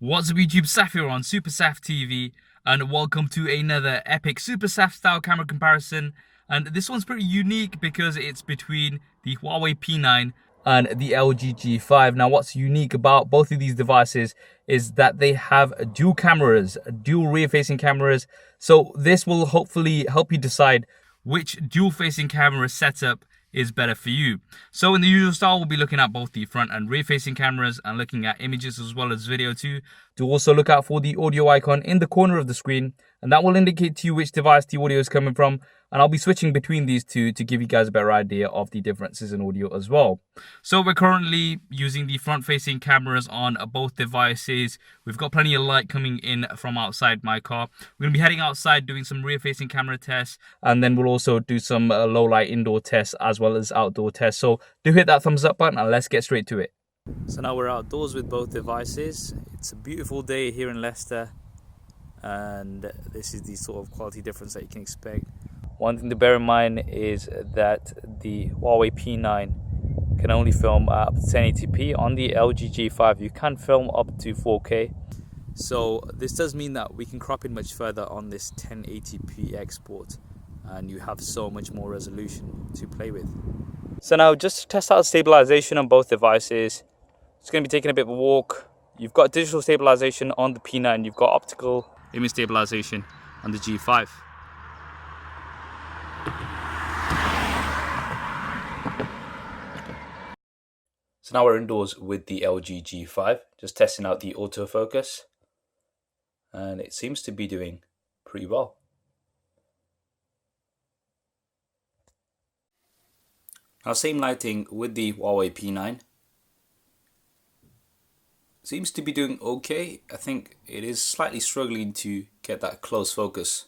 What's up YouTube, Saf here on SuperSaf TV, and welcome to another epic SuperSaf style camera comparison. And this one's pretty unique because it's between the Huawei P9 and the LG G5. Now what's unique about both of these devices is that they have dual cameras, dual rear-facing cameras. So this will hopefully help you decide which dual-facing camera setup is better for you. So in the usual style, we'll be looking at both the front and rear facing cameras and looking at images as well as video too. Do also look out for the audio icon in the corner of the screen, and that will indicate to you which device the audio is coming from. And I'll be switching between these two to give you guys a better idea of the differences in audio as well. So we're currently using the front facing cameras on both devices. We've got plenty of light coming in from outside my car. We're going to be heading outside doing some rear facing camera tests, and then we'll also do some low light indoor tests as well as outdoor tests. So do hit that thumbs up button and let's get straight to it. So now we're outdoors with both devices. It's a beautiful day here in Leicester, and this is the sort of quality difference that you can expect. One thing to bear in mind is that the Huawei P9 can only film up to 1080p. On the LG G5 you can film up to 4K. So this does mean that we can crop in much further on this 1080p export, and you have so much more resolution to play with. So now just to test out stabilization on both devices, it's going to be taking a bit of a walk. You've got digital stabilization on the P9, you've got optical image stabilization on the G5. So now we're indoors with the LG G5, just testing out the autofocus, and it seems to be doing pretty well. Now same lighting with the Huawei P9. Seems to be doing okay. I think it is slightly struggling to get that close focus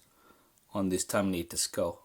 on this 10mm skull.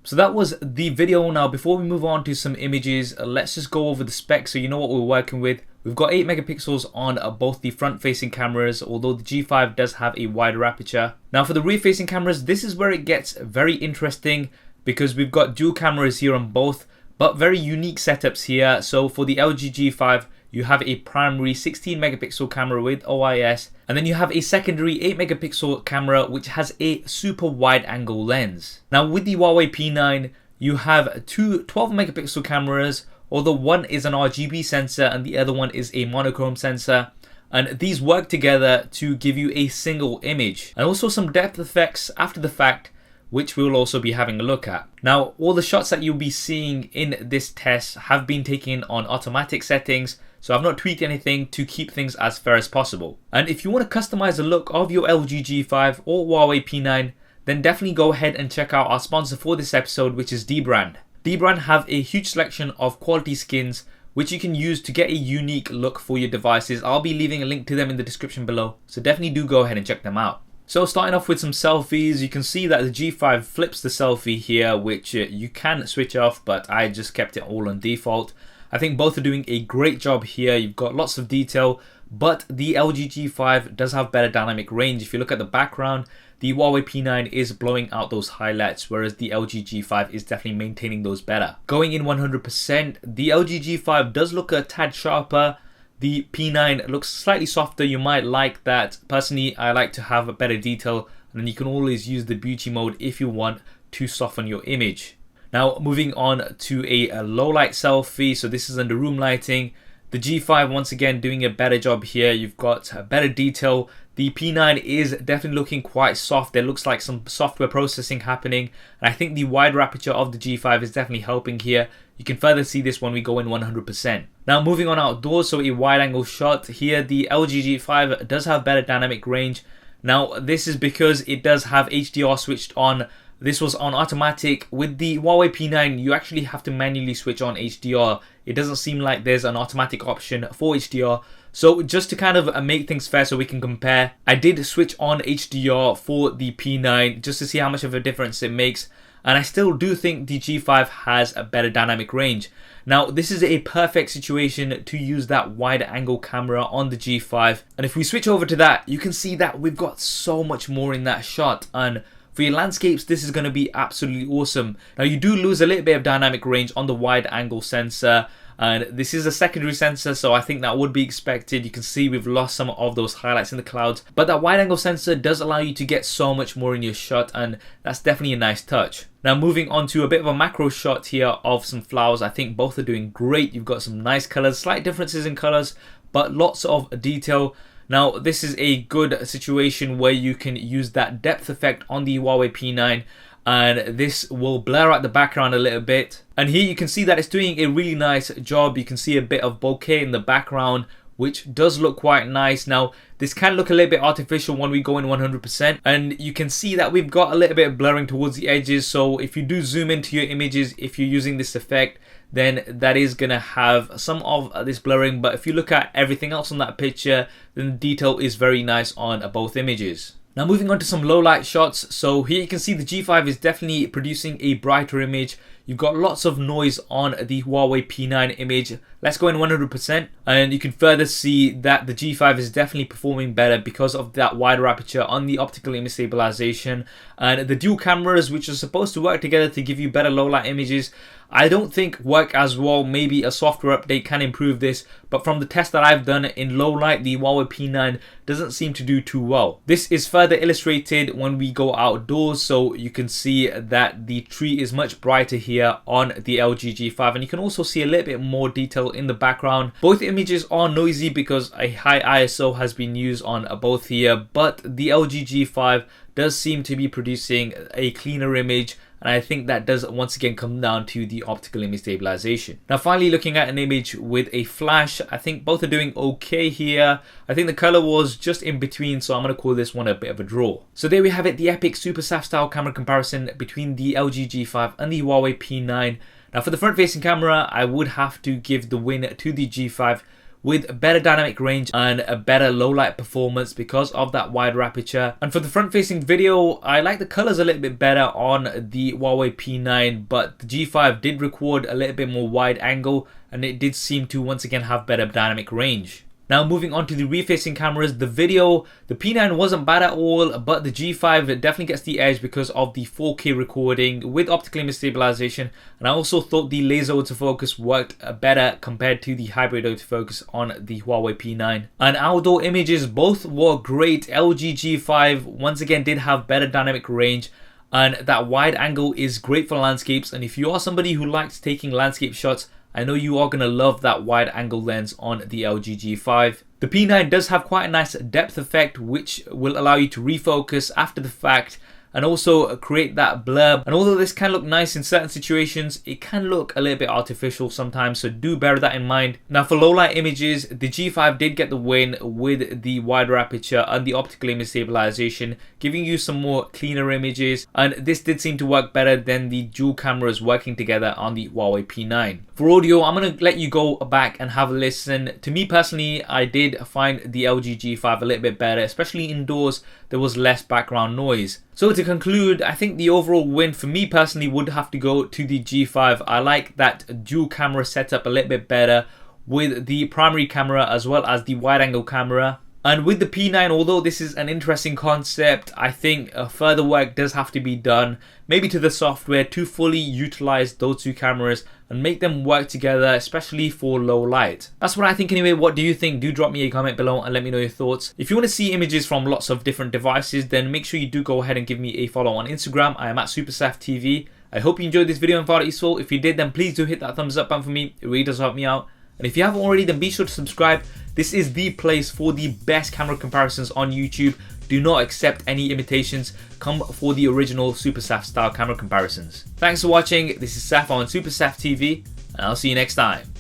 So that was the video. Now before we move on to some images, let's just go over the specs so you know what we're working with. We've got 8 megapixels on both the front facing cameras, although the G5 does have a wider aperture. Now for the rear facing cameras, this is where it gets very interesting because we've got dual cameras here on both, but very unique setups here. So for the LG G5, you have a primary 16 megapixel camera with OIS, and then you have a secondary 8 megapixel camera which has a super wide angle lens. Now with the Huawei P9, you have two 12 megapixel cameras, although one is an RGB sensor and the other one is a monochrome sensor. And these work together to give you a single image. And also some depth effects after the fact, which we'll also be having a look at. Now, all the shots that you'll be seeing in this test have been taken on automatic settings, so I've not tweaked anything to keep things as fair as possible. And if you want to customize the look of your LG G5 or Huawei P9, then definitely go ahead and check out our sponsor for this episode, which is Dbrand. Dbrand have a huge selection of quality skins which you can use to get a unique look for your devices. I'll be leaving a link to them in the description below, so definitely do go ahead and check them out. So starting off with some selfies, you can see that the G5 flips the selfie here, which you can switch off, but I just kept it all on default. I think both are doing a great job here. You've got lots of detail, but the LG G5 does have better dynamic range. If you look at the background, the Huawei P9 is blowing out those highlights, whereas the LG G5 is definitely maintaining those better. Going in 100%, the LG G5 does look a tad sharper. The P9 looks slightly softer. You might like that. Personally, I like to have a better detail, and then you can always use the beauty mode if you want to soften your image. Now moving on to a low light selfie. So this is under room lighting. The G5 once again doing a better job here. You've got better detail. The P9 is definitely looking quite soft. There looks like some software processing happening, and I think the wider aperture of the G5 is definitely helping here. You can further see this when we go in 100%. Now moving on outdoors, so a wide angle shot here. The LG G5 does have better dynamic range. Now this is because it does have HDR switched on. This was on automatic. With the Huawei P9, you actually have to manually switch on HDR. It doesn't seem like there's an automatic option for HDR. So just to kind of make things fair so we can compare, I did switch on HDR for the P9 just to see how much of a difference it makes. And I still do think the G5 has a better dynamic range. Now this is a perfect situation to use that wide angle camera on the G5. And if we switch over to that, you can see that we've got so much more in that shot. And For your landscapes, this is going to be absolutely awesome. Now, you do lose a little bit of dynamic range on the wide angle sensor, And this is a secondary sensor, so I think that would be expected. You can see we've lost some of those highlights in the clouds, but that wide angle sensor does allow you to get so much more in your shot, and that's definitely a nice touch. Now moving on to a bit of a macro shot here of some flowers. I think both are doing great. You've got some nice colors, slight differences in colors, but lots of detail. Now this is a good situation where you can use that depth effect on the Huawei P9, and this will blur out the background a little bit. And here you can see that it's doing a really nice job. You can see a bit of bokeh in the background, which does look quite nice. Now this can look a little bit artificial when we go in 100%, and you can see that we've got a little bit of blurring towards the edges. So if you do zoom into your images, if you're using this effect, then that is gonna have some of this blurring. But if you look at everything else on that picture, then the detail is very nice on both images. Now moving on to some low light shots. So here you can see the G5 is definitely producing a brighter image. You've got lots of noise on the Huawei P9 image. Let's go in 100%, and you can further see that the G5 is definitely performing better because of that wider aperture on the optical image stabilization, and the dual cameras, which are supposed to work together to give you better low light images, I don't think work as well. Maybe a software update can improve this, but from the test that I've done in low light, the Huawei P9 doesn't seem to do too well. This is further illustrated when we go outdoors, so you can see that the tree is much brighter here on the LG G5, and you can also see a little bit more detail in the background. Both images are noisy because a high ISO has been used on both here, but the LG G5 does seem to be producing a cleaner image, and I think that does once again come down to the optical image stabilization. Now finally, looking at an image with a flash, I think both are doing okay here. I think the color was just in between, so I'm going to call this one a bit of a draw. So there we have it, the epic SuperSaf style camera comparison between the LG G5 and the Huawei P9. Now for the front facing camera, I would have to give the win to the G5 with better dynamic range and a better low light performance because of that wider aperture. And for the front facing video, I like the colors a little bit better on the Huawei P9, but the G5 did record a little bit more wide angle, and it did seem to once again have better dynamic range. Now moving on to the rear-facing cameras, the video, the P9 wasn't bad at all, but the G5 definitely gets the edge because of the 4K recording with optical image stabilization, and I also thought the laser autofocus worked better compared to the hybrid autofocus on the Huawei P9. And outdoor images both were great. LG G5 once again did have better dynamic range, and that wide angle is great for landscapes, and if you are somebody who likes taking landscape shots, I know you are going to love that wide angle lens on the LG G5. The P9 does have quite a nice depth effect, which will allow you to refocus after the fact and also create that blur. And although this can look nice in certain situations, it can look a little bit artificial sometimes, so do bear that in mind. Now for low light images, the G5 did get the win with the wider aperture and the optical image stabilization, giving you some more cleaner images, and this did seem to work better than the dual cameras working together on the Huawei P9. For audio, I'm going to let you go back and have a listen. To me personally, I did find the LG G5 a little bit better, especially indoors. There was less background noise. So to conclude, I think the overall win for me personally would have to go to the G5. I like that dual camera setup a little bit better with the primary camera as well as the wide angle camera. And with the P9, although this is an interesting concept, I think further work does have to be done, maybe to the software, to fully utilize those two cameras and make them work together, especially for low light. That's what I think anyway. What do you think? Do drop me a comment below and let me know your thoughts. If you want to see images from lots of different devices, then make sure you do go ahead and give me a follow on Instagram. I am at SuperSaf TV. I hope you enjoyed this video and found it useful. If you did, then please do hit that thumbs up button for me. It really does help me out. And if you haven't already, then be sure to subscribe. This is the place for the best camera comparisons on YouTube. Do not accept any imitations. Come for the original SuperSaf style camera comparisons. Thanks for watching. This is Saf on SuperSaf TV, and I'll see you next time.